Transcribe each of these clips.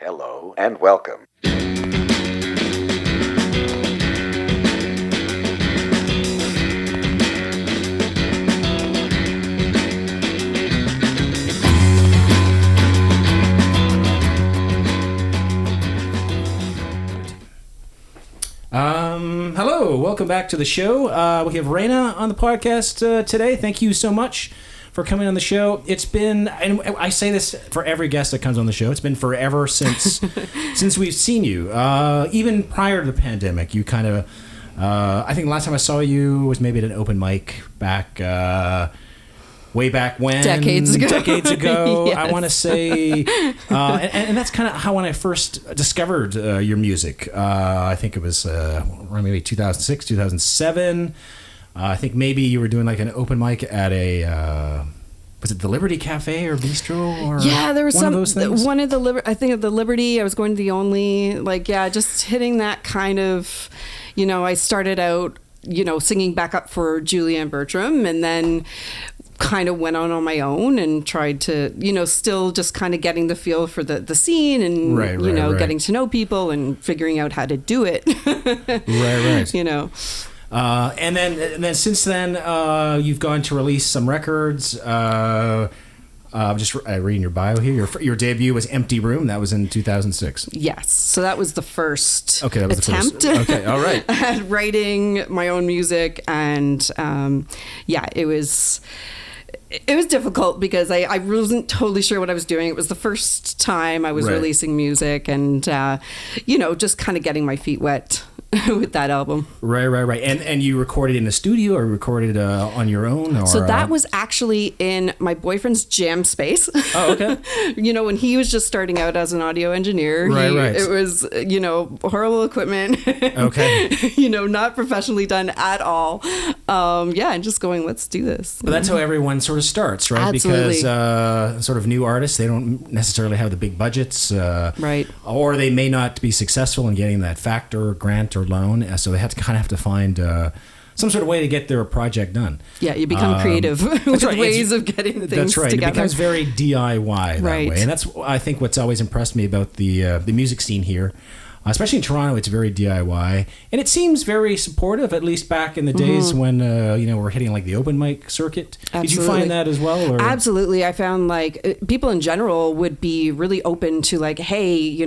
Hello and welcome. Hello, welcome back to the show. We have Rayna on the podcast today. Thank you so much for coming on the show. It's been, and I say this for every guest that comes on the show, it's been forever since since we've seen you. Even prior to the pandemic, you kind of, I think the last time I saw you was maybe at an open mic back, way back when. Decades ago. Yes. I want to say, and that's kind of how when I first discovered your music. I think it was around maybe 2006, 2007. I think maybe you were doing like an open mic at a, was it the Liberty Cafe or Bistro? Or yeah, there was one some, of those things? one of the, I think of the Liberty, I was going to the Only, like, yeah, just hitting that kind of, I started out, singing back up for Julianne Bertram, and then kind of went on my own and tried to, still just kind of getting the feel for the scene and, right. getting to know people and figuring out how to do it. Right. And then since then, you've gone to release some records. Just reading your bio here. Your debut was Empty Room. That was in 2006. Yes. So that was the first attempt. Okay, all right. At writing my own music. And it was difficult because I wasn't totally sure what I was doing. It was the first time I was releasing music and, just kind of getting my feet wet with that album. Right. And you recorded in a studio or recorded on your own? Or, so that was actually in my boyfriend's jam space. Oh, okay. When he was just starting out as an audio engineer. Right. It was, horrible equipment. Okay. Not professionally done at all. And just going, let's do this. But that's how everyone sort of starts, right? Absolutely. Because sort of new artists, they don't necessarily have the big budgets. Right. Or they may not be successful in getting that factor grant or loan, so they have to find some sort of way to get their project done. Yeah, you become creative with ways of getting things that's right. together. It becomes very DIY that way, and that's I think what's always impressed me about the music scene here. Especially in Toronto, it's very DIY, and it seems very supportive. At least back in the days when we're hitting like the open mic circuit. Absolutely. Did you find that as well? Or? Absolutely, I found like people in general would be really open to like, hey, you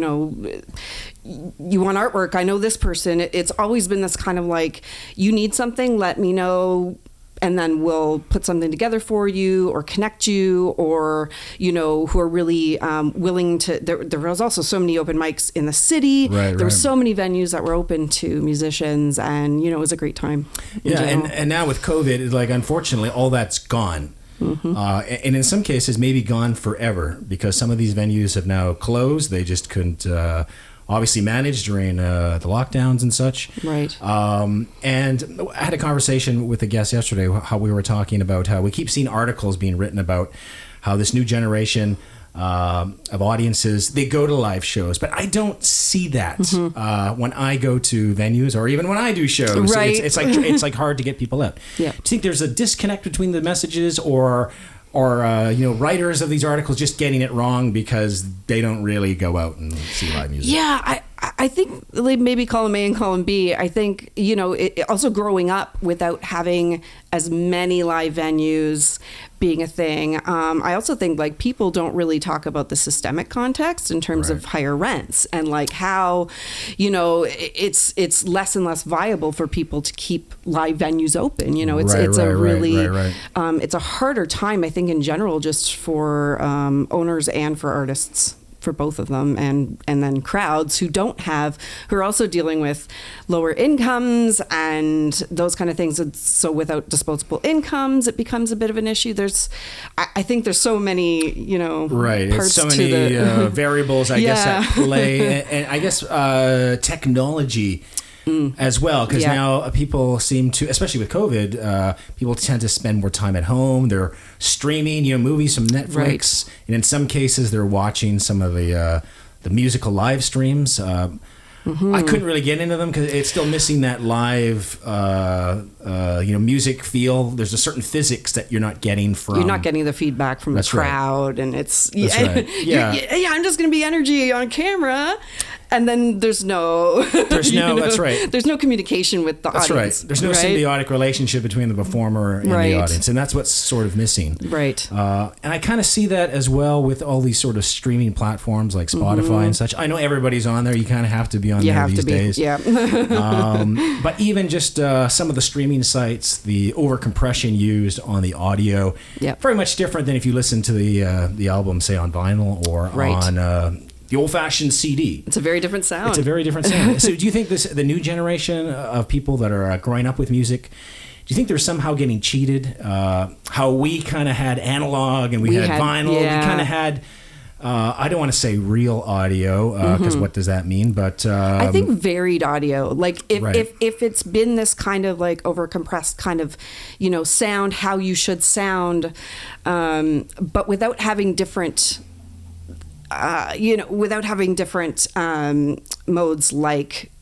want artwork? I know this person. It's always been this kind of like, you need something, let me know. And then we'll put something together for you or connect you or, who are really willing to. There was also so many open mics in the city. There were so many venues that were open to musicians and, it was a great time. Yeah. And now with COVID, it's like, unfortunately, all that's gone. Mm-hmm. And in some cases, maybe gone forever because some of these venues have now closed. They just couldn't obviously managed during the lockdowns and such. Right. And I had a conversation with a guest yesterday how we were talking about how we keep seeing articles being written about how this new generation of audiences, they go to live shows, but I don't see that when I go to venues or even when I do shows. Right. It's like hard to get people out. Yeah. Do you think there's a disconnect between the messages or writers of these articles just getting it wrong because they don't really go out and see live music? Yeah, I think maybe column A and column B. I think, also growing up without having as many live venues being a thing. I also think like people don't really talk about the systemic context in terms of higher rents and like how, it's less and less viable for people to keep live venues open. It's a harder time, I think, in general, just for owners and for artists. For both of them, and then crowds who are also dealing with lower incomes and those kind of things. And so without disposable incomes, it becomes a bit of an issue. I think there's so many, parts it's so many variables, I guess, at play, and I guess technology. As well, because now people seem to, especially with COVID, people tend to spend more time at home. They're streaming, movies from Netflix, and in some cases, they're watching some of the musical live streams. I couldn't really get into them because it's still missing that live, music feel. There's a certain physics that you're not getting from. You're not getting the feedback from the crowd, and it's right. I'm just going to be energy on camera, and then there's no that's right. There's no communication with the audience. That's right. There's no symbiotic relationship between the performer and the audience, and that's what's sort of missing. Right. And I kind of see that as well with all these sort of streaming platforms like Spotify and such. I know everybody's on there. You kind of have to be on there these days. Yeah. But even just some of the streaming sites, the overcompression used on the audio, very much different than if you listen to the album, say on vinyl or on the old-fashioned CD. It's a very different sound. It's a very different sound. So do you think the new generation of people that are growing up with music, do you think they're somehow getting cheated? How we kind of had analog and we had vinyl. We kind of had, I don't want to say real audio, because what does that mean? But I think varied audio. Like if it's been this kind of like overcompressed kind of, sound, how you should sound, but without having different... without having different modes like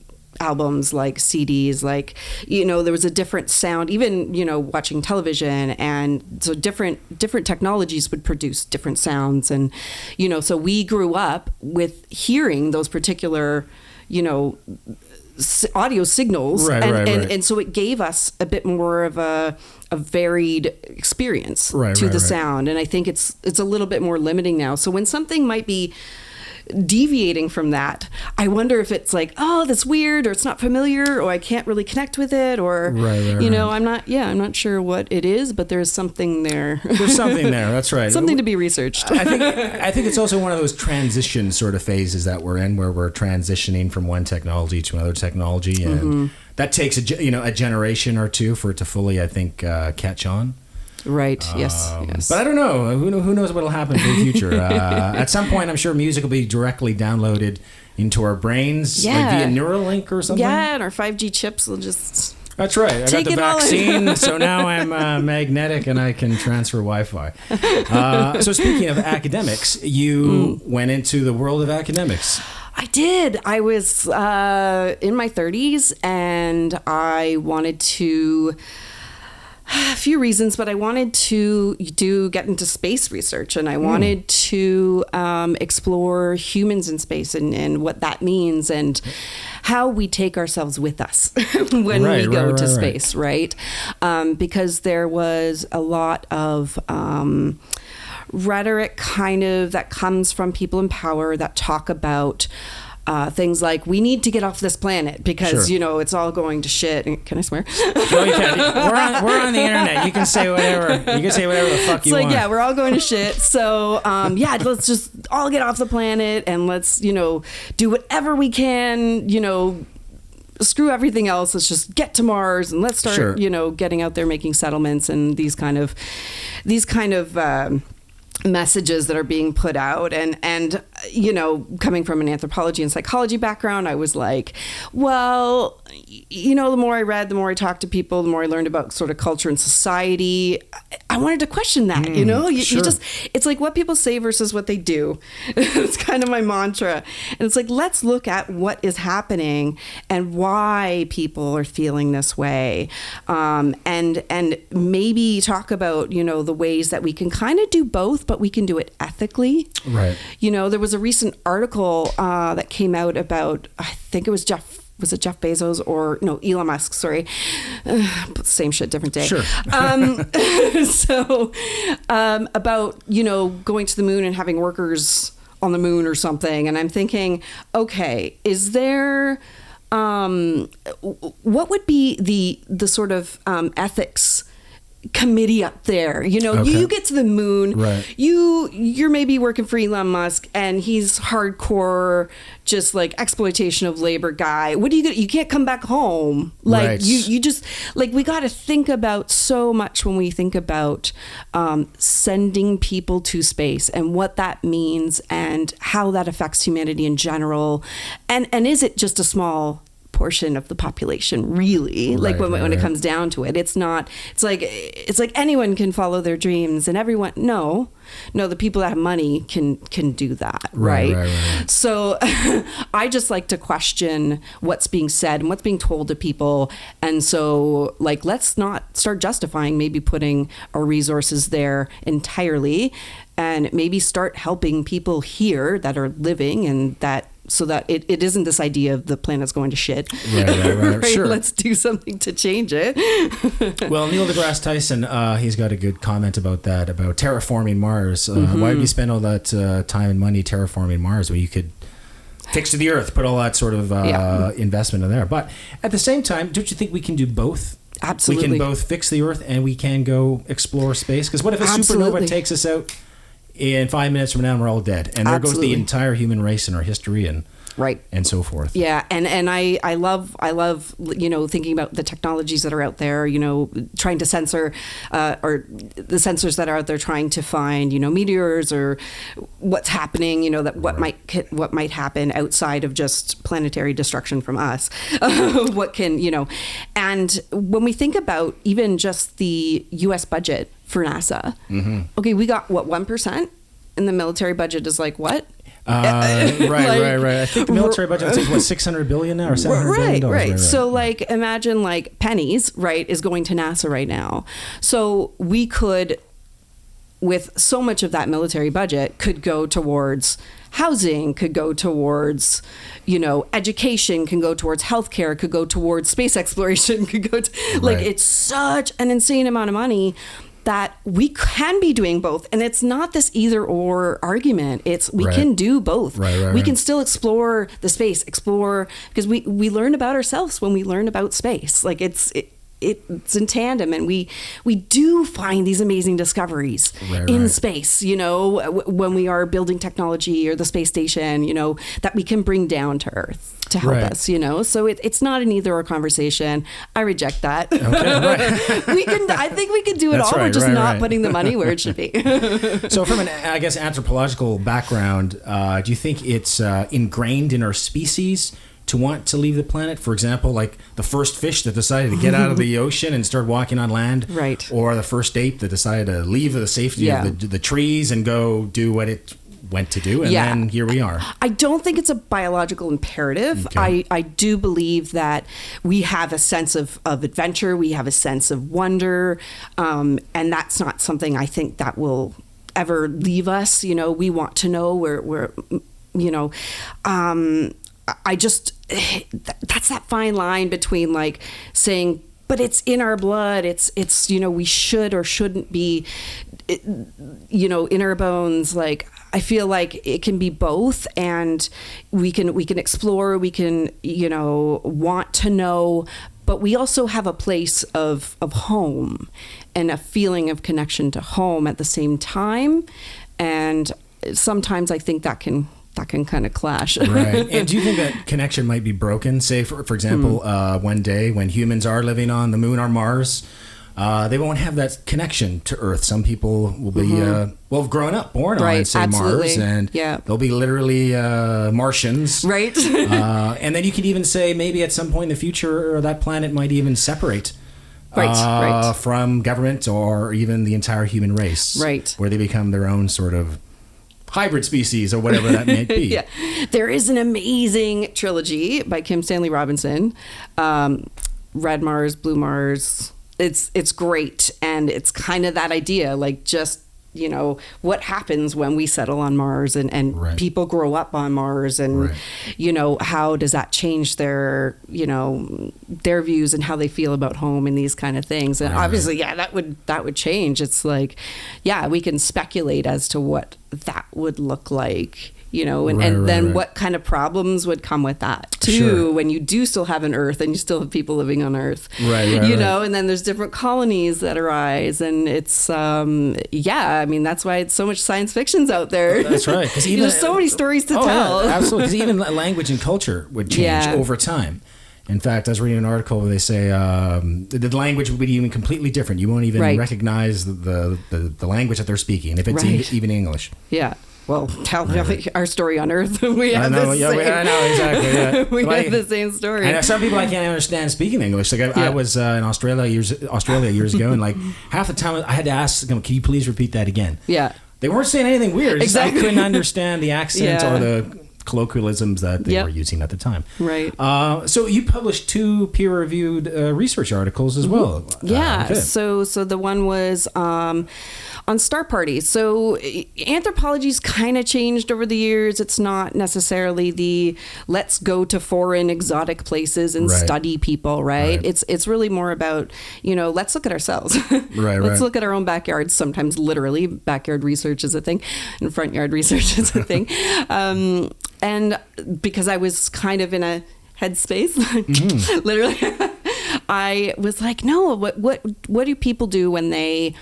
albums, like CDs, like, there was a different sound, even, watching television. And so different technologies would produce different sounds. And, so we grew up with hearing those particular, audio signals. And so it gave us a bit more of a varied experience to the sound. And I think it's a little bit more limiting now. So when something might be deviating from that, I wonder if it's like, oh, that's weird, or it's not familiar, or I can't really connect with it, or I'm not sure what it is, but there's something there. There's something there. That's right. Something to be researched. I think it's also one of those transition sort of phases that we're in, where we're transitioning from one technology to another technology, and that takes a generation or two for it to fully, I think, catch on. Right. Yes. But I don't know. Who knows what'll happen in the future? At some point, I'm sure music will be directly downloaded into our brains, like via Neuralink or something. Yeah, and our 5G chips will just. That's right. I got the vaccine, so now I'm magnetic and I can transfer Wi-Fi. So speaking of academics, you went into the world of academics. I did. I was in my 30s, and I wanted to. A few reasons, but I wanted to get into space research, and I wanted to explore humans in space and what that means, and how we take ourselves with us when we go to space, right? Because there was a lot of rhetoric kind of that comes from people in power that talk about things like, we need to get off this planet because it's all going to shit. Can I swear? No, you can't. We're on the internet. You can say whatever. You can say whatever the fuck you want. It's like, we're all going to shit. So let's just all get off the planet, and let's do whatever we can. Screw everything else. Let's just get to Mars, and let's start getting out there, making settlements, and these kind of messages that are being put out. And coming from an anthropology and psychology background, I was like, well, the more I read, the more I talked to people, the more I learned about sort of culture and society. I wanted to question that, you just, it's like what people say versus what they do. It's kind of my mantra. And it's like, let's look at what is happening and why people are feeling this way. And maybe talk about, the ways that we can kind of do both, but we can do it ethically. Right. There was a recent article that came out about, I think it was Jeff Bezos or no, Elon Musk, sorry. Same shit, different day. Sure. About, going to the moon and having workers on the moon or something. And I'm thinking, okay, is there, what would be the sort of ethics committee up there? You get to the moon, right. You're maybe working for Elon Musk, and he's hardcore, just like exploitation of labor guy. What do you can't come back home. Like right. you just like, we got to think about so much when we think about sending people to space and what that means and how that affects humanity in general. And is it just a small portion of the population, really. Like when it comes down to it, it's like anyone can follow their dreams, and everyone, no, the people that have money can do that, right? So I just like to question what's being said and what's being told to people. And so, like, let's not start justifying maybe putting our resources there entirely, and maybe start helping people here that are living, and that so that it isn't this idea of the planet's going to shit. Right. Sure. Let's do something to change it. Well, Neil deGrasse Tyson, he's got a good comment about that, about terraforming Mars. Why would you spend all that time and money terraforming Mars when you could fix the Earth, put all that sort of investment in there? But at the same time, don't you think we can do both? Absolutely. We can both fix the Earth and we can go explore space. Because what if a supernova takes us out in 5 minutes from now and we're all dead? And there goes the entire human race and our history and so forth. Yeah, and I love thinking about the technologies that are out there, trying to censor or the sensors that are out there trying to find meteors or what's happening, that what might happen outside of just planetary destruction from us. What can and when we think about even just the US budget for NASA, okay, we got 1%, and the military budget is like what? Right. I think the military budget is $600 billion now, or $700 billion. Right. So like imagine like pennies, right, is going to NASA right now. So we could, with so much of that military budget, could go towards housing, could go towards, education, can go towards healthcare, could go towards space exploration, could go to, like, it's such an insane amount of money that we can be doing both. And it's not this either or argument. It's we can do both. We can still explore the space, because we learn about ourselves when we learn about space. Like it's in tandem, and we do find these amazing discoveries in space, when we are building technology or the space station, that we can bring down to Earth to help us, so it's not an either or conversation. I reject that. Okay, I think we can do it all. We're just not putting the money where it should be. So from an, I guess, anthropological background, do you think it's ingrained in our species to want to leave the planet? For example, like the first fish that decided to get out of the ocean and start walking on land, or the first ape that decided to leave the safety of the trees and go do what it went to do, and then here we are. I don't think it's a biological imperative. Okay. I do believe that we have a sense of adventure, we have a sense of wonder, and that's not something I think that will ever leave us. We want to know where I just, that's that fine line between like saying, but it's in our blood. It's we should or shouldn't be, in our bones. Like, I feel like it can be both, and we can explore, we can, want to know, but we also have a place of home and a feeling of connection to home at the same time. And sometimes I think that can kind of clash. Right. And do you think that connection might be broken? Say, for example, one day when humans are living on the moon or Mars, they won't have that connection to Earth. Some people will be, have grown up, born on, say, Mars, and they'll be literally Martians. Right. And then you could even say maybe at some point in the future, that planet might even separate from government or even the entire human race. Right. Where they become their own sort of hybrid species or whatever that may be. There is an amazing trilogy by Kim Stanley Robinson, Red Mars, Blue Mars. It's great, and it's kind of that idea, like, just what happens when we settle on Mars and people grow up on Mars, and how does that change their their views and how they feel about home and these kind of things. And obviously that would change. It's like we can speculate as to what that would look like, and then what kind of problems would come with that too, when you do still have an Earth and you still have people living on Earth, and then there's different colonies that arise, and it's I mean, that's why it's so much science fiction's out there. That's right, because there's so many stories to tell. Absolutely, because even language and culture would change over time. In fact, I was reading an article where they say the language would be even completely different. You won't even recognize the language that they're speaking if it's even English. well, tell our story on Earth. We have I know exactly. Yeah. we have the same story. And some people I can't understand speaking English. Like I was in Australia years ago, and like half the time I had to ask them, "Can you please repeat that again?" Yeah, they weren't saying anything weird. Exactly. I couldn't understand the accent or the colloquialisms that they were using at the time. Right. So you published 2 peer-reviewed research articles as well. Yeah. Okay. So the one was on star parties. So anthropology's kind of changed over the years. It's not necessarily the let's go to foreign exotic places and study people, right? It's really more about, let's look at ourselves. Let's look at our own backyards. Sometimes literally backyard research is a thing and front yard research is a thing. And because I was kind of in a headspace, literally, I was like, no, what do people do when they,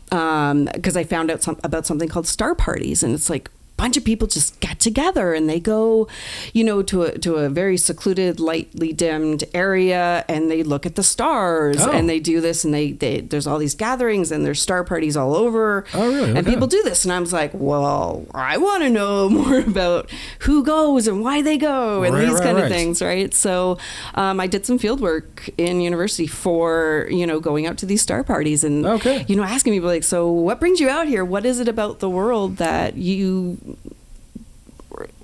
because I found out about something called star parties, and it's like a bunch of people just get together and they go, to a very secluded, lightly dimmed area, and they look at the stars, and they do this, and they there's all these gatherings, and there's star parties all over. Oh, really? And people do this, and I was like, well, I want to know more about who goes and why they go and these kind of things, right? So I did some field work in university for, going out to these star parties and, asking people like, so what brings you out here? What is it about the world that you,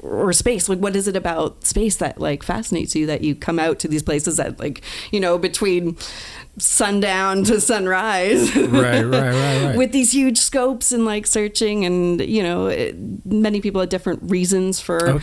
or space, like what is it about space that like fascinates you, that you come out to these places that like, between sundown to sunrise, right. with these huge scopes and like searching, and many people had different reasons for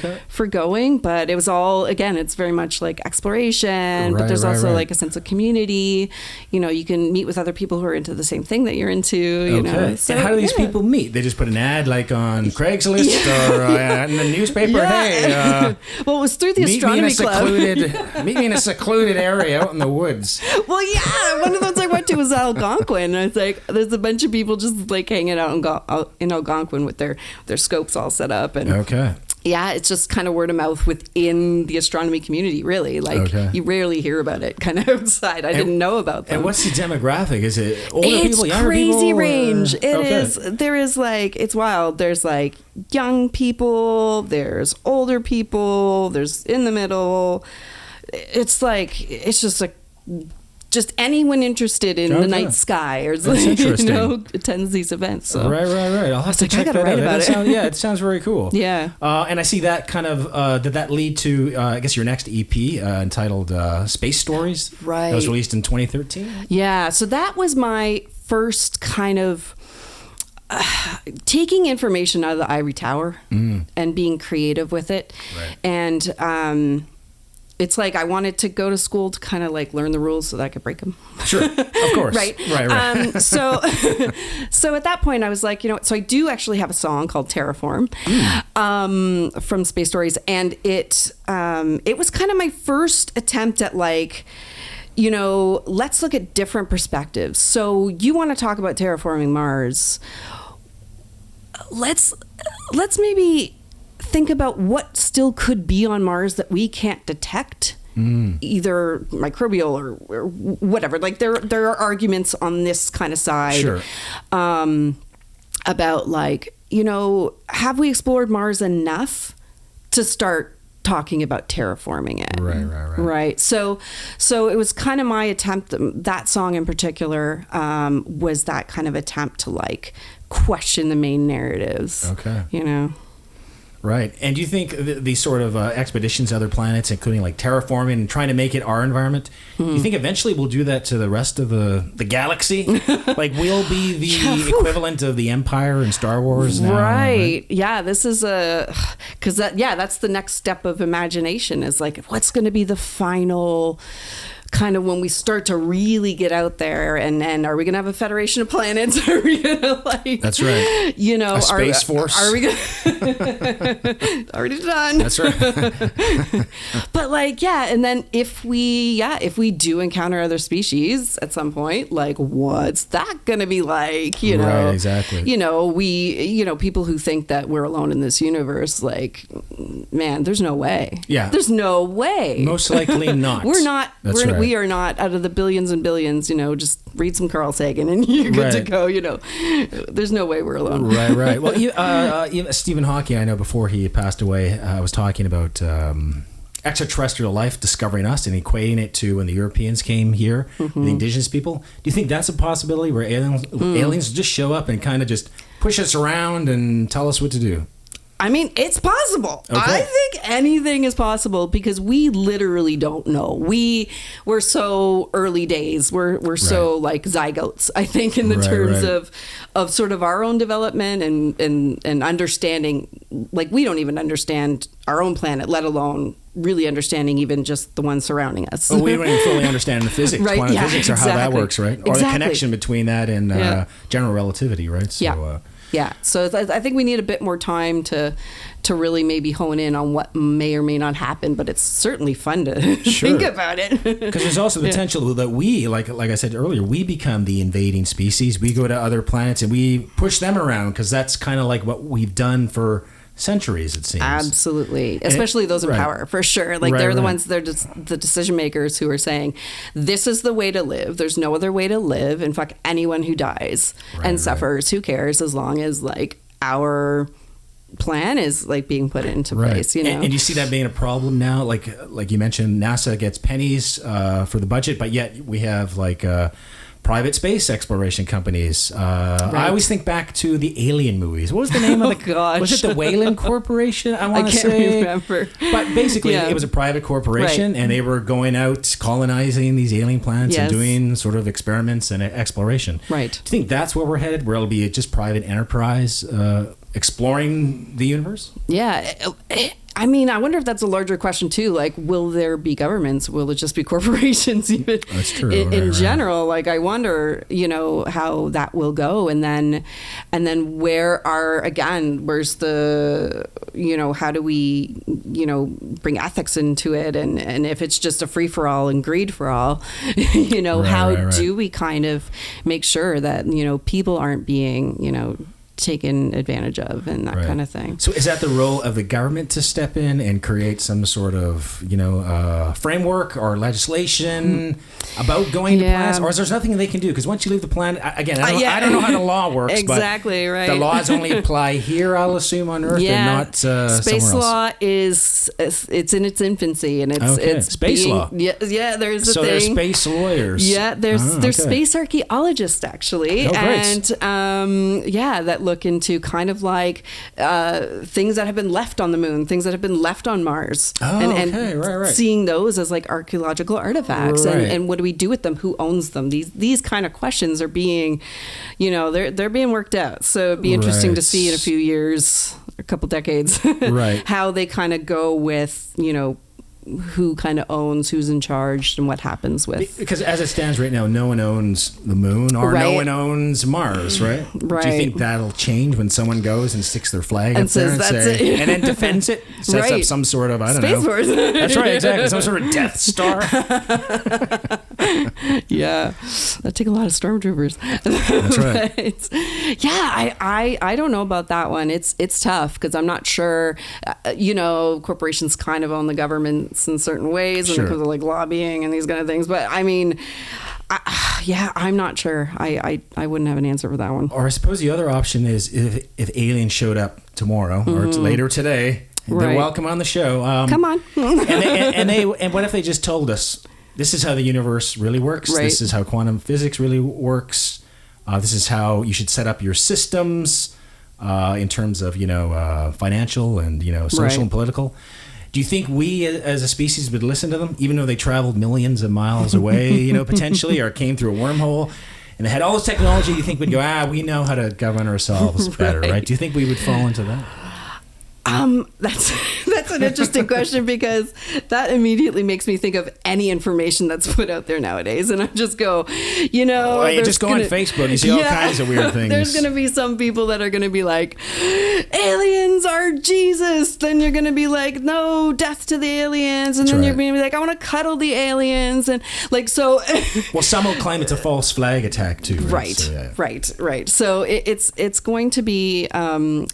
going, but it was all, again, it's very much like exploration, but there's also like a sense of community. You can meet with other people who are into the same thing that you're into. So, and how do these people meet? They just put an ad like on Craigslist or in the newspaper. Hey, well, it was through the astronomy club. Meet me in a secluded area out in the woods. Well, yeah. One of those I went to was Algonquin. And it's like there's a bunch of people just like hanging out in Algonquin with their scopes all set up. And yeah, it's just kind of word of mouth within the astronomy community, really. Like you rarely hear about it kind of outside. I didn't know about them. And what's the demographic? Is it older people, younger people? It's crazy range. It is. There is like, it's wild. There's like young people, there's older people, there's in the middle. It's like, it's just like, just anyone interested in the night sky or attends these events. So. Right. I'll have to check that out. It sounds very cool. Yeah. And I see that kind of, did that lead to, I guess, your next EP entitled Space Stories? Right. That was released in 2013? Yeah. So that was my first kind of taking information out of the ivory tower and being creative with it. Right. And, it's like I wanted to go to school to kind of like learn the rules so that I could break them. Sure, of course. Right. So at that point I was like, so I do actually have a song called Terraform from Space Stories, and it was kind of my first attempt at like, let's look at different perspectives. So you want to talk about terraforming Mars? Let's maybe think about what still could be on Mars that we can't detect, either microbial or whatever. Like there are arguments on this kind of side about like, have we explored Mars enough to start talking about terraforming it? Right. So it was kind of my attempt, that song in particular, was that kind of attempt to like question the main narratives. Right. And do you think these sort of expeditions to other planets, including like terraforming and trying to make it our environment, do you think eventually we'll do that to the rest of the galaxy? Like we'll be the equivalent of the Empire in Star Wars now? Right. Yeah, this is because that's the next step of imagination, is like, what's going to be the final kind of when we start to really get out there, and are we gonna have a federation of planets? Are we gonna like? That's right. A space force. Are we gonna already done? That's right. But like, and then if we do encounter other species at some point, like, what's that gonna be like? Right, exactly. People who think that we're alone in this universe, like, man, there's no way. Yeah, there's no way. Most likely not. We're not. That's right. we are not out of the billions and billions, just read some Carl Sagan and you're good to go, There's no way we're alone. Right. Well, Stephen Hawking, I know before he passed away, was talking about extraterrestrial life discovering us and equating it to when the Europeans came here, the indigenous people. Do you think that's a possibility where aliens just show up and kind of just push us around and tell us what to do? I mean, it's possible. Okay. I think anything is possible because we literally don't know. We're so early days. We're so like zygotes, I think, in the terms of sort of our own development and understanding. Like, we don't even understand our own planet, let alone really understanding even just the one surrounding us. We don't even fully understand the physics, quantum physics, or how that works, right? Or the connection between that and general relativity, right? So, So I think we need a bit more time to really maybe hone in on what may or may not happen, but it's certainly fun to think about it. Because there's also the potential that we, like I said earlier, we become the invading species. We go to other planets and we push them around because that's kind of like what we've done for centuries, it seems. Absolutely. Especially those in power, for sure. Like, they're the ones, they're just the decision makers who are saying, this is the way to live. There's no other way to live. And fuck anyone who dies and suffers. Who cares, as long as, like, our plan is, like, being put into place, And you see that being a problem now? Like you mentioned, NASA gets pennies for the budget, but yet we have, like, private space exploration companies. I always think back to the Alien movies. What was the name of the... gosh. Was it the Weyland Corporation? I want to say. I can't remember. But basically, it was a private corporation, and they were going out colonizing these alien planets and doing sort of experiments and exploration. Right. Do you think that's where we're headed, where it'll be just private enterprise exploring the universe? Yeah. I mean, I wonder if that's a larger question too. Like, will there be governments? Will it just be corporations? Even that's true. In general, like, I wonder, how that will go, and then where's the, how do we, bring ethics into it, and if it's just a free for all and greed for all, how do we kind of make sure that people aren't being taken advantage of and that kind of thing. So is that the role of the government to step in and create some sort of, framework or legislation about going to planets? Or is there nothing they can do? Because once you leave the planet, again, I don't know how the law works. Exactly, but the laws only apply here, I'll assume, on Earth, and not Space somewhere law else. it's in its infancy, and it's space law. Yeah, there's a thing. So there's space lawyers. Yeah, there's space archaeologists, actually. Great. And that look into kind of like things that have been left on the moon, things that have been left on Mars, and seeing those as like archaeological artifacts, and what do we do with them? Who owns them? These kind of questions are being, they're being worked out. So it'd be interesting to see in a few years, a couple decades, how they kind of go with, who kind of owns, who's in charge, and what happens with. Because as it stands right now, no one owns the moon, or no one owns Mars, right? Right. Do you think that'll change when someone goes and sticks their flag up there and then defends it, sets up some sort of, I don't know. Space Force. That's right, exactly. Some sort of Death Star. Yeah, that'd take a lot of stormtroopers. That's right. I don't know about that one. It's tough because I'm not sure. Corporations kind of own the government in certain ways, and because of like lobbying and these kind of things. But I mean, I'm not sure. I wouldn't have an answer for that one. Or I suppose the other option is if aliens showed up tomorrow or later today, they're welcome on the show. Come on. and what if they just told us, this is how the universe really works. This is how quantum physics really works. This is how you should set up your systems in terms of financial and social and political. Do you think we as a species would listen to them, even though they traveled millions of miles away, potentially, or came through a wormhole, and they had all this technology? You think we'd go, we know how to govern ourselves better, right? Do you think we would fall into that? That's an interesting question, because that immediately makes me think of any information that's put out there nowadays, and I just go, you just go on Facebook and you see all kinds of weird things. There's going to be some people that are going to be like, aliens are Jesus. Then you're going to be like, no, death to the aliens, and then you're going to be like, I want to cuddle the aliens, and like so. Well, some will claim it's a false flag attack too. Right. So it's going to be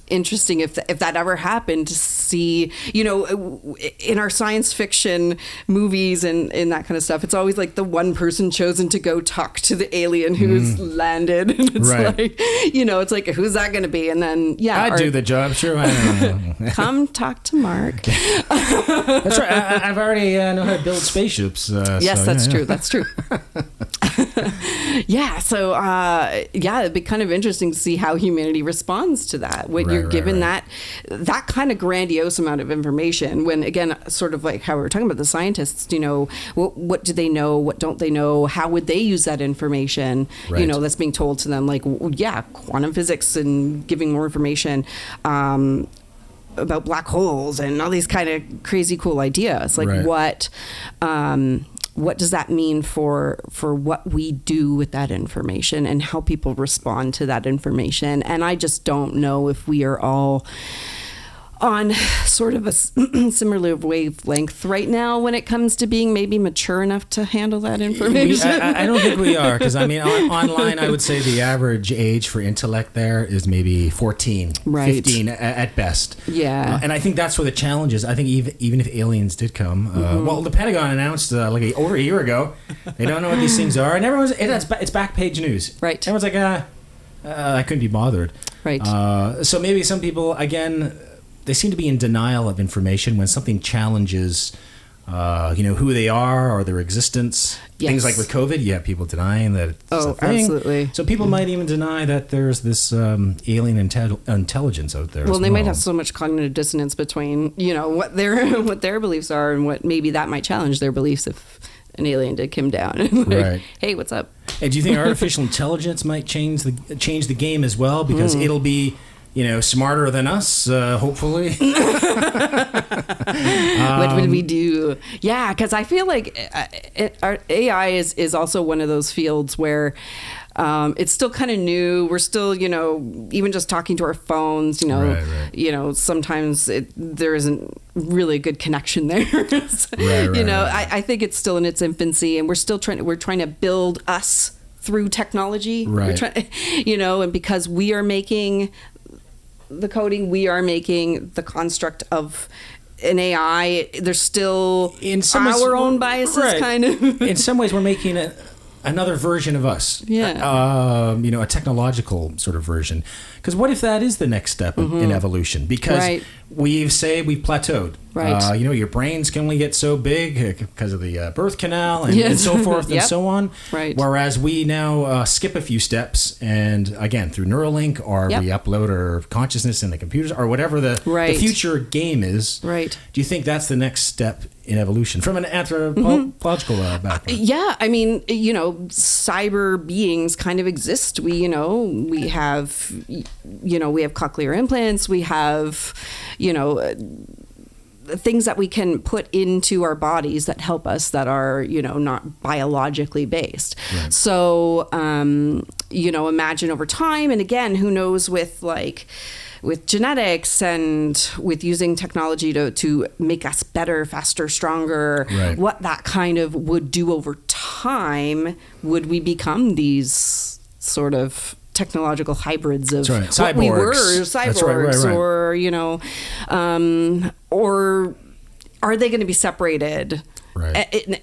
interesting if that ever happened, to see, in our science fiction movies and that kind of stuff, it's always like the one person chosen to go talk to the alien who's landed. And it's like, it's like, who's that going to be? And then, I do the job. Sure. I don't know. Come talk to Mark. That's right. I've already know how to build spaceships. Yes, that's true. That's true. So it'd be kind of interesting to see how humanity responds to that when you're given that kind of grandiose amount of information. When, again, sort of like how we were talking about the scientists, what do they know, what don't they know, how would they use that information, that's being told to them, like, quantum physics and giving more information about black holes and all these kind of crazy cool ideas. Like what does that mean for what we do with that information and how people respond to that information? And I just don't know if we are all on sort of a similar wavelength right now when it comes to being maybe mature enough to handle that information. I don't think we are, because online I would say the average age for intellect there is maybe 14, 15 at best. Yeah. And I think that's where the challenge is. I think even if aliens did come, well, the Pentagon announced over a year ago, they don't know what these things are, and it's back page news. Right. Everyone's like, I couldn't be bothered. Right. So maybe some people, again, they seem to be in denial of information when something challenges, who they are or their existence. Yes. Things like with COVID, you have people denying that it's a thing. Absolutely. So people might even deny that there's this alien intelligence out there. Well, they might have so much cognitive dissonance between, what their beliefs are and what maybe that might challenge their beliefs if an alien did come down and right. Hey, what's up? And do you think artificial intelligence might change the game as well, because it'll be smarter than us, hopefully? What would we do? Yeah, because I feel like our AI is also one of those fields where it's still kind of new. We're still, even just talking to our phones, sometimes there isn't really a good connection there. I think it's still in its infancy, and we're trying to build us through technology. Right. And because we are making the coding, we are making the construct of an AI. There's still our own biases, kind of. In some ways, we're making another version of us. Yeah. A technological sort of version. Because what if that is the next step in evolution? Because we've plateaued. Right. Your brains can only get so big because of the birth canal and so forth and so on. Right. Whereas we now skip a few steps, and again, through Neuralink, or we upload our consciousness in the computers, or whatever the future game is. Right. Do you think that's the next step in evolution from an anthropological background? Yeah, I mean, cyber beings kind of exist. We have cochlear implants. We have, things that we can put into our bodies that help us, that are, not biologically based. Right. So, imagine over time, and again, who knows with genetics and with using technology to make us better, faster, stronger, what that kind of would do over time. Would we become these sort of technological hybrids of what we were, cyborgs, or are they going to be separated? Right.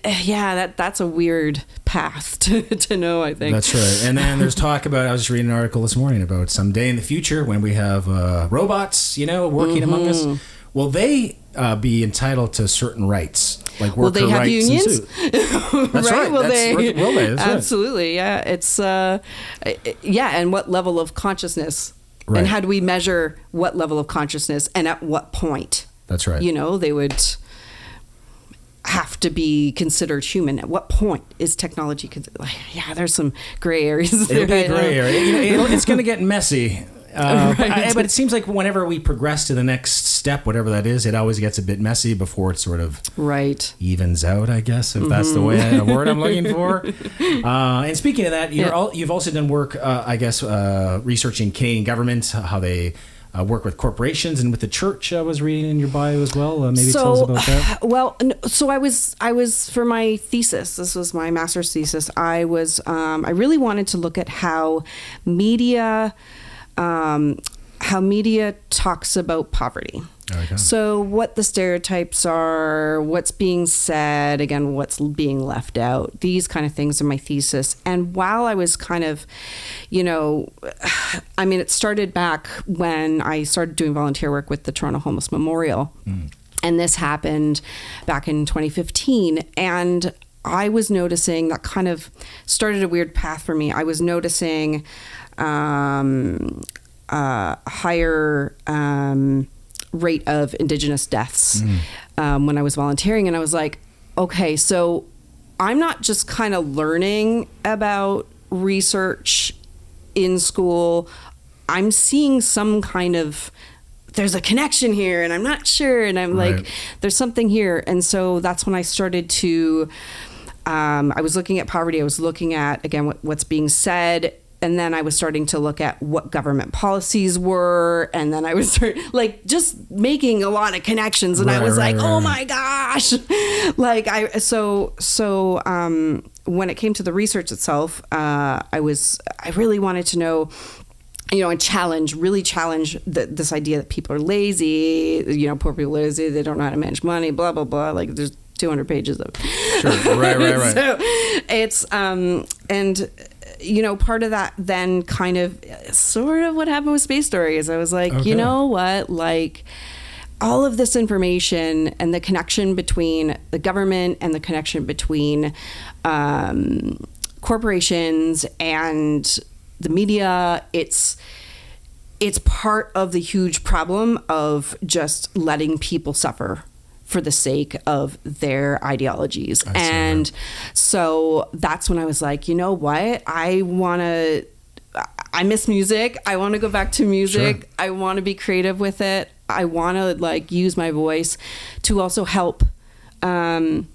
That's a weird path to know, I think. That's right. And then there's talk about, I was just reading an article this morning about someday in the future when we have robots, working among us. Will they be entitled to certain rights? Like worker will they have rights unions? That's right. Will they? That's absolutely. Right. Yeah. It's and what level of consciousness? Right. And how do we measure what level of consciousness and at what point? That's right. They would have to be considered human. At what point is technology there's some gray areas there. It'll be a gray area. It's going to get messy. But it seems like whenever we progress to the next step, whatever that is, it always gets a bit messy before it sort of evens out, I guess, if that's the word I'm looking for. And speaking of that, you've also done work, researching Canadian government, how they work with corporations and with the church. I was reading in your bio as well. Maybe tell us about that. Well, so I was for my thesis. This was my master's thesis. I really wanted to look at how media talks about poverty. Okay. So what the stereotypes are, what's being said, again, what's being left out, these kind of things are my thesis. And while I was kind of, it started back when I started doing volunteer work with the Toronto Homeless Memorial. And this happened back in 2015. And I was noticing that kind of started a weird path for me. I was noticing higher rate of Indigenous deaths when I was volunteering. And I was like, okay, so I'm not just kind of learning about research in school. I'm seeing some kind of, there's a connection here and I'm not sure. And I'm like, there's something here. And so that's when I started to, I was looking at poverty. I was looking at, again, what's being said. And then I was starting to look at what government policies were. And then I was just making a lot of connections. And I was oh my gosh. When it came to the research itself, I really wanted to know, and really challenge this idea that people are lazy, poor people are lazy, they don't know how to manage money, blah, blah, blah. Like there's 200 pages of it. Sure. Right. So it's, part of that then kind of sort of what happened with Space Story is I was like, you know what, like all of this information and the connection between the government and the connection between corporations and the media, it's part of the huge problem of just letting people suffer for the sake of their ideologies. And so that's when I was like, you know what? I miss music. I want to go back to music. Sure. I want to be creative with it. I want to use my voice to also help other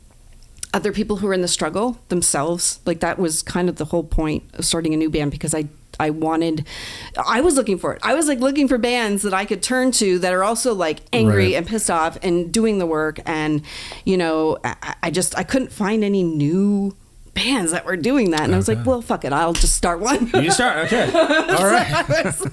people who are in the struggle themselves. That was kind of the whole point of starting a new band, because I was looking for it. I was looking for bands that I could turn to that are also angry and pissed off and doing the work. And, I couldn't find any new bands that were doing that. And I was like, well, fuck it. I'll just start one. You start. Okay. All right. I was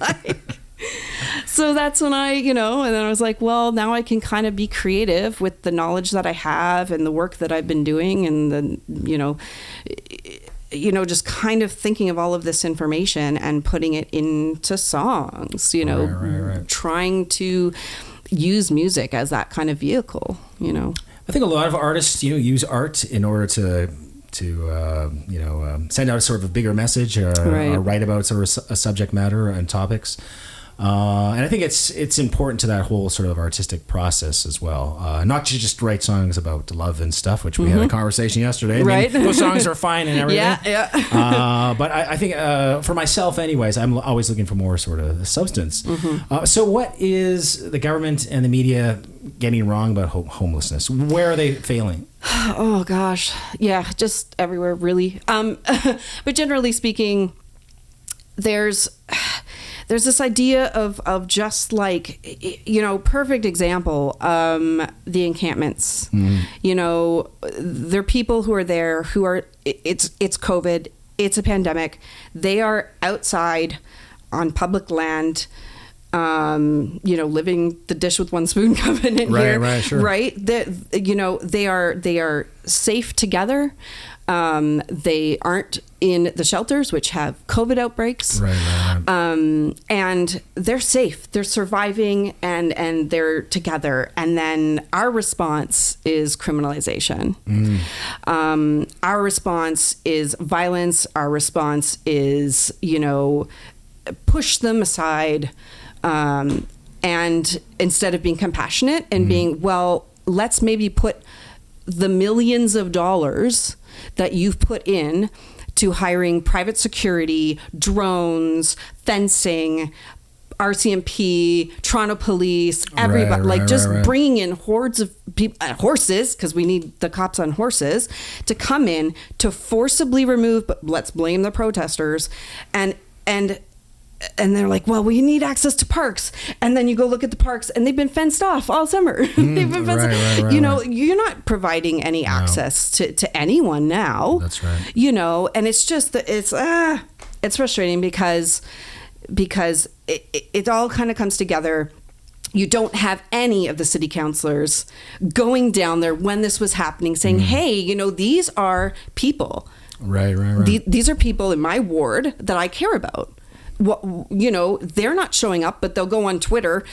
so that's when and then I was like, well, now I can kind of be creative with the knowledge that I have and the work that I've been doing, and then, just kind of thinking of all of this information and putting it into songs, trying to use music as that kind of vehicle, I think a lot of artists, use art in order to send out a sort of a bigger message or write about sort of a subject matter and topics. And I think it's important to that whole sort of artistic process as well. Not to just write songs about love and stuff, which we had a conversation yesterday. Right. Those songs are fine and everything. Yeah. But I think for myself anyways, I'm always looking for more sort of substance. So what is the government and the media getting wrong about homelessness? Where are they failing? Oh gosh. Yeah, just everywhere really. But generally speaking, there's this idea of just perfect example, the encampments. There are people who are there who are, it's COVID, it's a pandemic. They are outside on public land, living the dish with one spoon covenant here. Right, sure. Right. They are safe together. They aren't in the shelters, which have COVID outbreaks. Right. And they're safe. They're surviving and they're together. And then our response is criminalization. Our response is violence. Our response is, push them aside. And instead of being compassionate and being, well, let's maybe put the millions of dollars that you've put in to hiring private security, drones, fencing, RCMP, Toronto Police, everybody, bringing in hordes of people, horses, because we need the cops on horses, to come in to forcibly remove, but let's blame the protesters. And they're like, well, we need access to parks. And then you go look at the parks and they've been fenced off all summer. They've been fenced off. You're not providing any access to anyone now. That's right. And it's just that it's frustrating because it all kind of comes together You don't have any of the city councilors going down there when this was happening saying, hey, you know, these are people. Right. These are people in my ward that I care about. What, you know, they're not showing up, but they'll go on Twitter.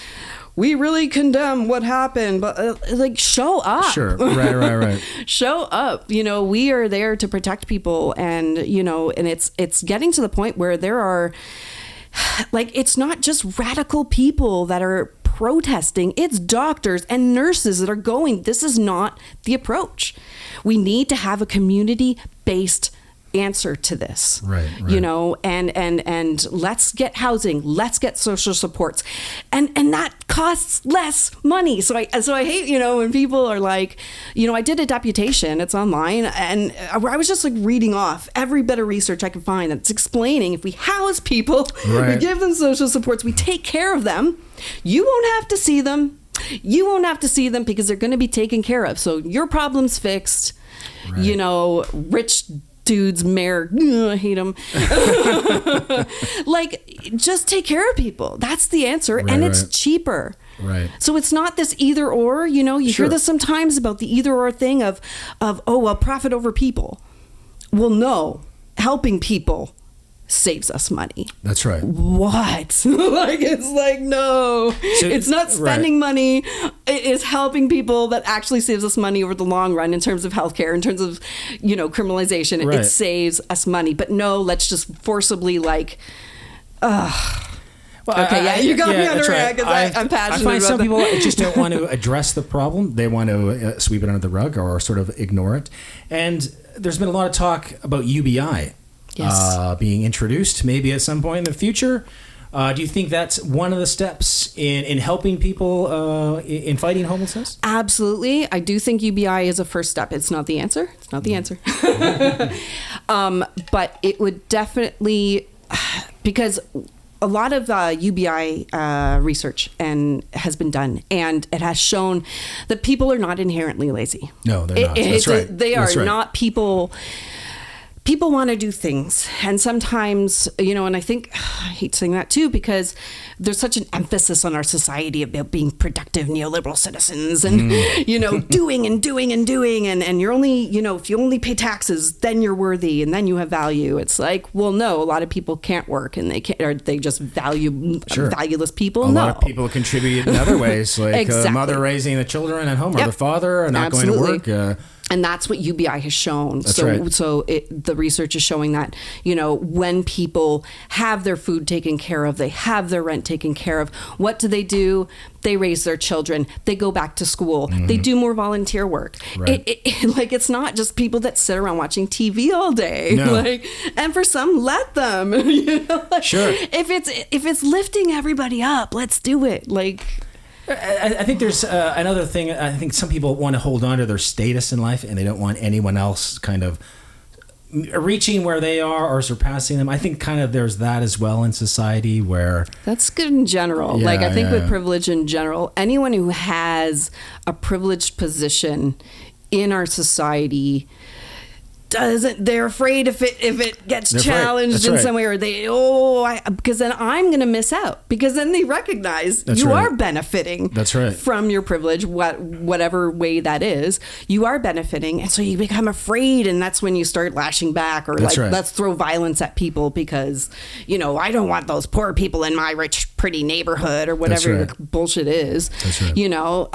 We really condemn what happened, but like, show up. Sure. Right. Show up. You know, we are there to protect people, and you know, and it's getting to the point where there are, like, it's not just radical people that are protesting. It's doctors and nurses that are going, this is not the approach. We need to have a community-based answer to this. Right. You know, and let's get housing, let's get social supports. And that costs less money. So I hate, you know, when people are like, you know, I did a deputation, it's online, and I was just like reading off every bit of research I could find that's explaining if we house people, we give them social supports, we take care of them, you won't have to see them. You won't have to see them because they're going to be taken care of. So your problem's fixed. Right. You know, rich dudes, mayor, I hate them. Like, just take care of people. That's the answer. Right, and it's cheaper. Right. So it's not this either or, you know, you hear this sometimes about the either or thing of, oh, well, profit over people. Well, no, helping people saves us money. That's right. What? Like, it's like, no, so, it's not spending money. It is helping people that actually saves us money over the long run in terms of healthcare, in terms of, you know, criminalization. It saves us money. But no, let's just forcibly like, well, okay, you got me under it because I'm passionate. I find some people just don't want to address the problem. They want to sweep it under the rug or sort of ignore it. And there's been a lot of talk about UBI. Yes. Being introduced maybe at some point in the future. Do you think that's one of the steps in helping people in fighting homelessness? Absolutely. I do think UBI is a first step. It's not the answer. It's not the answer. But it would definitely, because a lot of UBI research has been done, and it has shown that people are not inherently lazy. No, they're not. That's right. They are not people. People want to do things, and sometimes, you know, and I think, I hate saying that too, because there's such an emphasis on our society about being productive neoliberal citizens and, you know, doing, and you're only, you know, if you only pay taxes, then you're worthy and then you have value. It's like, well, no, a lot of people can't work and they can't, or they just value valueless people. A lot of people contribute in other ways, like mother raising the children at home or the father not going to work. And that's what UBI has shown. So the research is showing that, you know, when people have their food taken care of, they have their rent taken care of, what do? They raise their children. They go back to school. They do more volunteer work. Right. Like, it's not just people that sit around watching TV all day. No. Like, and for some, let them. You know? Like, sure. If it's lifting everybody up, let's do it. Like, I think there's another thing. I think some people want to hold on to their status in life, and they don't want anyone else kind of reaching where they are or surpassing them. I think kind of there's that as well in society where... That's good in general. Yeah, I think with privilege in general, anyone who has a privileged position in our society... they're afraid if it gets challenged in some way, or because then I'm going to miss out, because then they recognize you are benefiting from your privilege, whatever way that is, you are benefiting. And so you become afraid, and that's when you start lashing back, or let's throw violence at people because, you know, I don't want those poor people in my rich, pretty neighborhood or whatever your bullshit is, you know,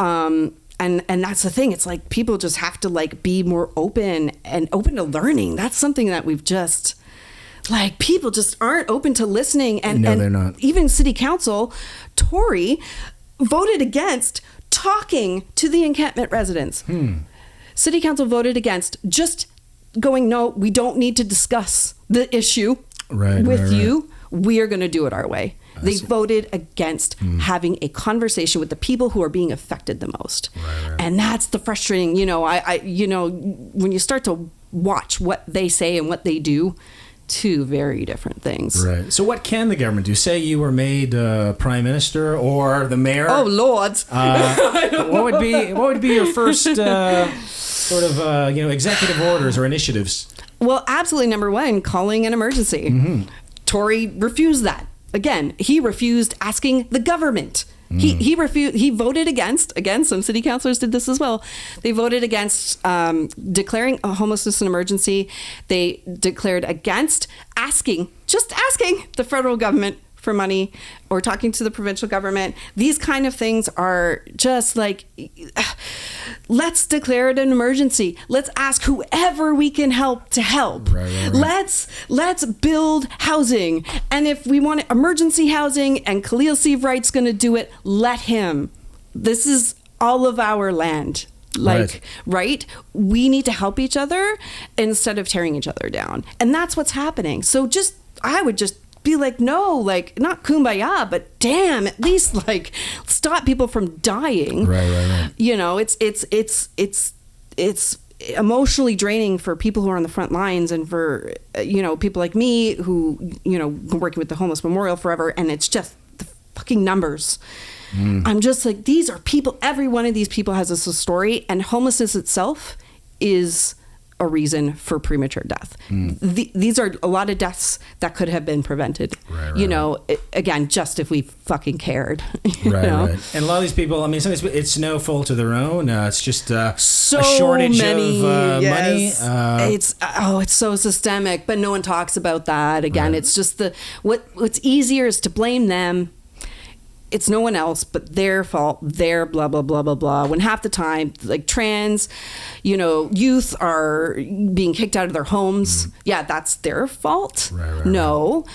And that's the thing. It's like people just have to like be more open to learning. That's something that we've just like, people just aren't open to listening. And they're not. Even city council, Tory, voted against talking to the encampment residents. City council voted against just going, no, we don't need to discuss the issue with you. We are going to do it our way. They voted against having a conversation with the people who are being affected the most. And that's the frustrating, you know, you know, when you start to watch what they say and what they do, two very different things. Right. So what can the government do? Say you were made prime minister or the mayor. Oh, Lord. What would be your first sort of, you know, executive orders or initiatives? Well, absolutely. Number one, calling an emergency. Tory refused that. Again, he refused asking the government He refused. He voted against. Again, some city councilors did this as well. They voted against declaring a homelessness an emergency. They declared against asking the federal government for money or talking to the provincial government. These kind of things are just like, let's declare it an emergency. Let's ask whoever we can help to help. Right. Let's build housing. And if we want emergency housing and Khalil Seavright's going to do it, let him. This is all of our land. Right? We need to help each other instead of tearing each other down. And that's what's happening. So I would just be like, no, like, not kumbaya, but damn, at least like stop people from dying. Right. You know, it's emotionally draining for people who are on the front lines and for, people like me who, been working with the Homeless Memorial forever. And it's just the fucking numbers. I'm just like, these are people, every one of these people has a story, and homelessness itself is a reason for premature death. These are a lot of deaths that could have been prevented. Right. Again, just if we fucking cared. Right. And a lot of these people, I mean, sometimes it's no fault of their own. It's just a shortage of money. It's so systemic, but no one talks about that. Again, It's just what's easier is to blame them. It's no one else but their fault, their blah, blah, blah, blah, blah. When half the time, like trans, youth are being kicked out of their homes. Yeah, that's their fault. Right. No.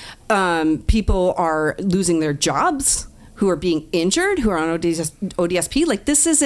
People are losing their jobs, who are being injured, who are on ODSP. Like, this is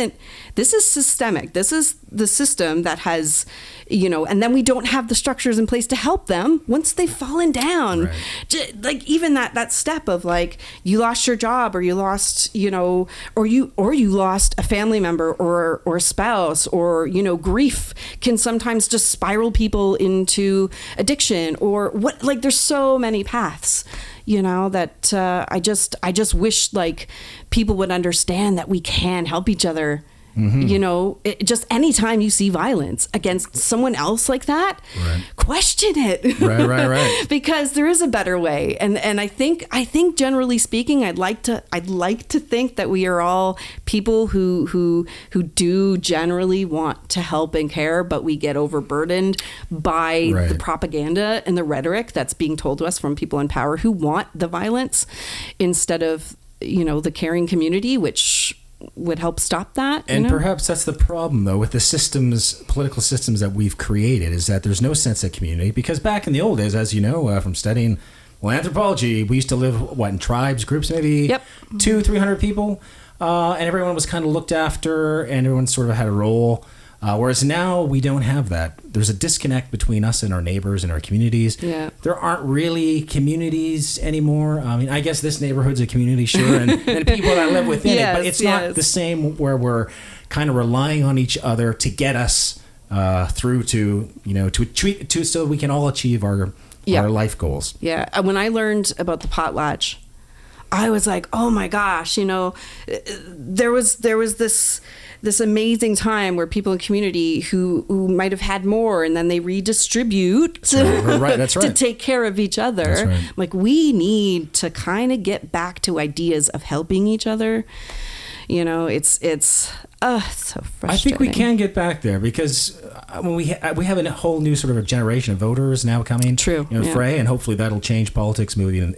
systemic. This is the system that has, and then we don't have the structures in place to help them once they've fallen down. Right. Like, even that step of like, you lost your job, or you lost, or you lost a family member or a spouse, or, grief can sometimes just spiral people into addiction or what, like, there's so many paths. That I just wish like people would understand that we can help each other. Just anytime you see violence against someone else like that, question it. Right. Because there is a better way. And I think generally speaking, I'd like to think that we are all people who do generally want to help and care, but we get overburdened by the propaganda and the rhetoric that's being told to us from people in power who want the violence instead of, the caring community, which would help stop that. And perhaps that's the problem, though, with the political systems that we've created, is that there's no sense of community. Because back in the old days, as you know, from studying anthropology, we used to live, in tribes, groups, maybe 200-300 people, and everyone was kind of looked after, and everyone sort of had a role. Whereas now we don't have that. There's a disconnect between us and our neighbors and our communities. Yeah. There aren't really communities anymore. I mean, I guess this neighborhood's a community, sure, and people that live within it, but it's not the same where we're kind of relying on each other to get us through to, so we can all achieve our life goals. Yeah. When I learned about the potlatch, I was like, oh my gosh, there was this amazing time where people in community who might have had more, and then they redistribute to take care of each other. That's right. Like, we need to kind of get back to ideas of helping each other. It's so frustrating. I think we can get back there because when we have a whole new sort of a generation of voters now coming. True. Fray, and hopefully that'll change politics moving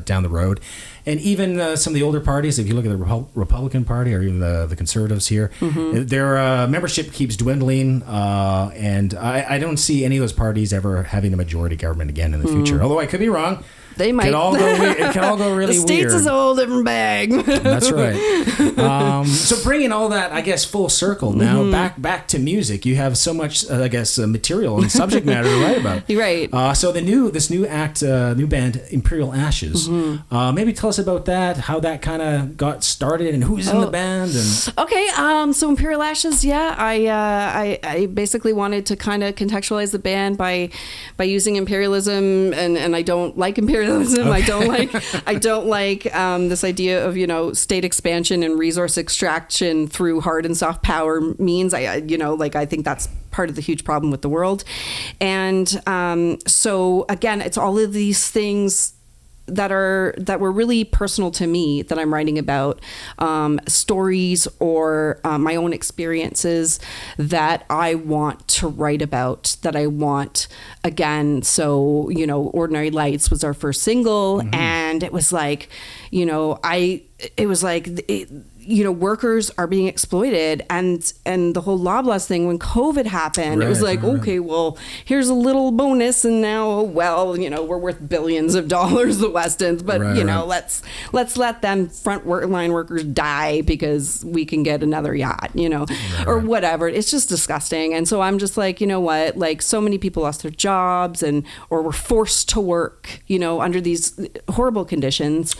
down the road. And even some of the older parties, if you look at the Republican Party or even the Conservatives here, their membership keeps dwindling, and I don't see any of those parties ever having a majority government again in the future. Although I could be wrong. They might. It can all go really weird. The States is a whole different bag. That's right. So bringing all that, I guess, full circle now, back to music. You have so much, material and subject matter to write about. You're right. So this new band, Imperial Ashes. Maybe tell us about that, how that kind of got started, and who's in the band. Okay. So Imperial Ashes, I basically wanted to kind of contextualize the band by using imperialism, and I don't like imperialism. Okay. I don't like this idea of state expansion and resource extraction through hard and soft power means. I think that's part of the huge problem with the world. And so again, it's all of these things that were really personal to me that I'm writing about, stories or my own experiences that I want to write about, that I want again. So, Ordinary Lights was our first single, and it was like, workers are being exploited, and the whole Loblaws thing when COVID happened, it was like, okay, well, here's a little bonus, and now, we're worth billions of dollars, the Westons, but let's let them line workers die because we can get another yacht, or whatever. It's just disgusting. And so I'm just like, you know what, like so many people lost their jobs or were forced to work, under these horrible conditions.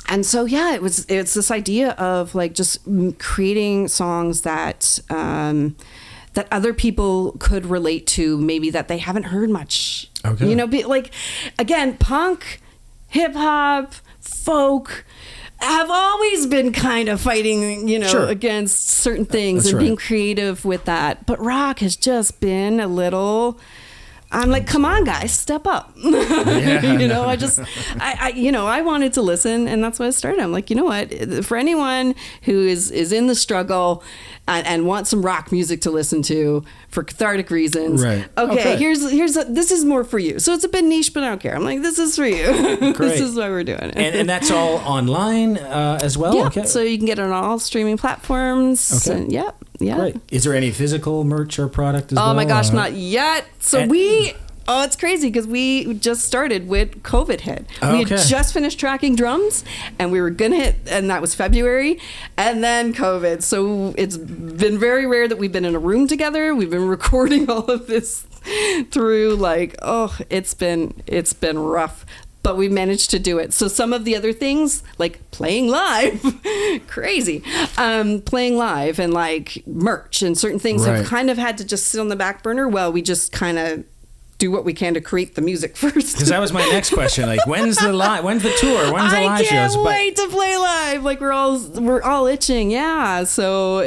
And so, it's this idea of like just creating songs that that other people could relate to, maybe that they haven't heard much. Okay. Like, again, punk, hip hop, folk have always been kind of fighting, against certain things and being creative with that. But rock has just been a little... I'm like, come on, guys, step up. I wanted to listen, and that's why I started. I'm like, you know what? For anyone who is in the struggle and wants some rock music to listen to for cathartic reasons, okay. Here's this is more for you. So it's a bit niche, but I don't care. I'm like, this is for you. This is why we're doing it. And that's all online as well? Yeah, okay. So you can get it on all streaming platforms. Okay. And, yeah. Great. Is there any physical merch or product as well? Oh my gosh, not yet. So it's crazy because we just started with COVID hit. We had just finished tracking drums, and we were gonna hit, and that was February, and then COVID. So it's been very rare that we've been in a room together. We've been recording all of this through it's been rough. But we managed to do it. So some of the other things, like playing live, crazy, playing live and like merch and certain things have kind of had to just sit on the back burner while we just kind of do what we can to create the music first. Because that was my next question. Like, when's the tour? When's the live shows? I can't wait to play live. Like we're all itching. Yeah. So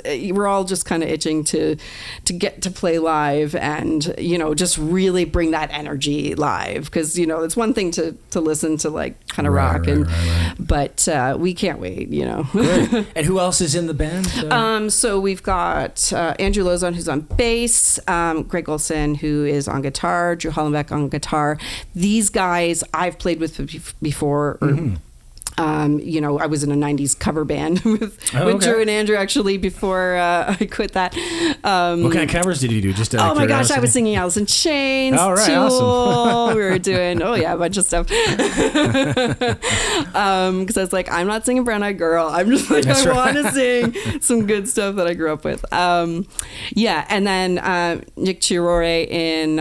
we're all just kind of itching to get to play live and, just really bring that energy live. Because, it's one thing to listen to like kind of rock but we can't wait, Great. And who else is in the band? So we've got Andrew Lozon, who's on bass, Greg Olson, who is on guitar, Drew Hollenbeck on guitar. These guys I've played with before. I was in a 90s cover band with Drew and Andrew actually before I quit that. What kind of covers did you do? Just oh my gosh, I was singing Alice in Chains, Tool. Awesome. We were doing a bunch of stuff. Because I was like, I'm not singing Brown Eyed Girl. I'm just like, I want to sing some good stuff that I grew up with. And then Nick Chirore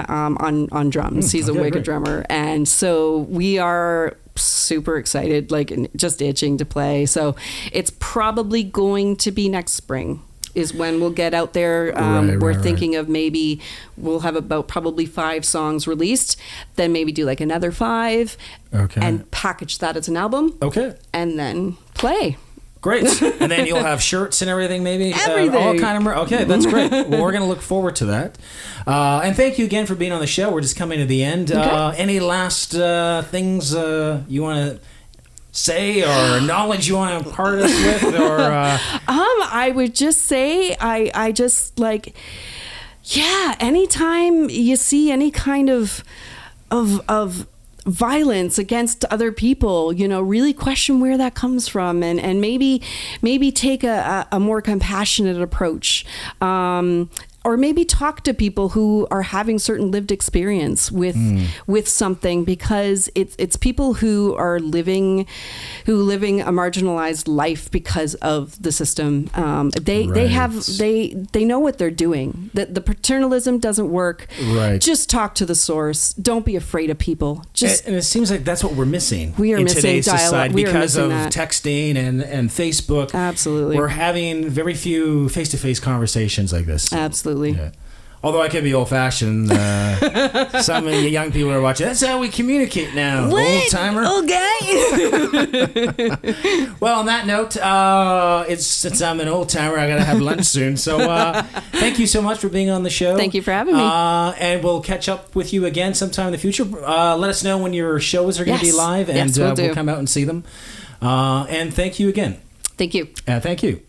on drums. He's a wicked drummer, and so we are super excited, like just itching to play. So it's probably going to be next spring is when we'll get out there. We're thinking of maybe we'll have about probably 5 songs released, then maybe do like another 5 and package that as an album. And then play. Great. And then you'll have shirts and everything, maybe? Everything. All kind of... Okay, that's great. Well, we're going to look forward to that. And thank you again for being on the show. We're just coming to the end. Any last things you want to say or knowledge you want to impart us with? Or I would just say, I just like... Yeah, anytime you see any kind of violence against other people, really question where that comes from and maybe take a more compassionate approach. Or maybe talk to people who are having certain lived experience with something, because it's people who are living a marginalized life because of the system. They know what they're doing. The paternalism doesn't work. Right. Just talk to the source. Don't be afraid of people. And it seems like that's what we're missing. We are in missing today's dialogue. society We are because of missing that. texting and Facebook. Absolutely. We're having very few face-to-face conversations like this. Absolutely. Yeah. Although I could be old-fashioned. Some of you young people are watching. That's how we communicate now. Old-timer. Okay. Well, on that note, since I'm an old-timer, I got to have lunch soon. So thank you so much for being on the show. Thank you for having me. And we'll catch up with you again sometime in the future. Let us know when your shows are going to be live, and we'll we'll come out and see them. And thank you again. Thank you. Thank you.